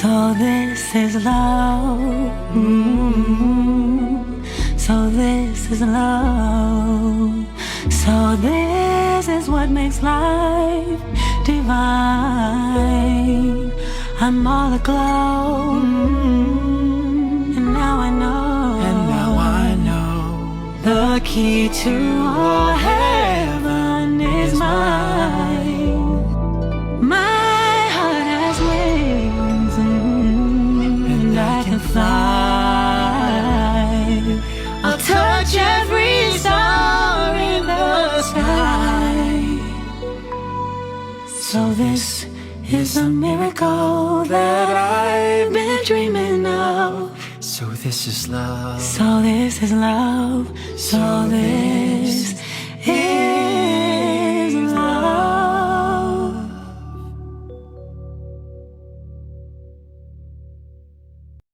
So this is love. So this is love. So this is what makes life divine. I'm all aglow. And now I know. And now I know. The key to all heaven is mine. My heart has wings, and I can fly. I'll touch every star in the sky. So this is a miracle that I've been dreaming of. So this is love. So this is love. So this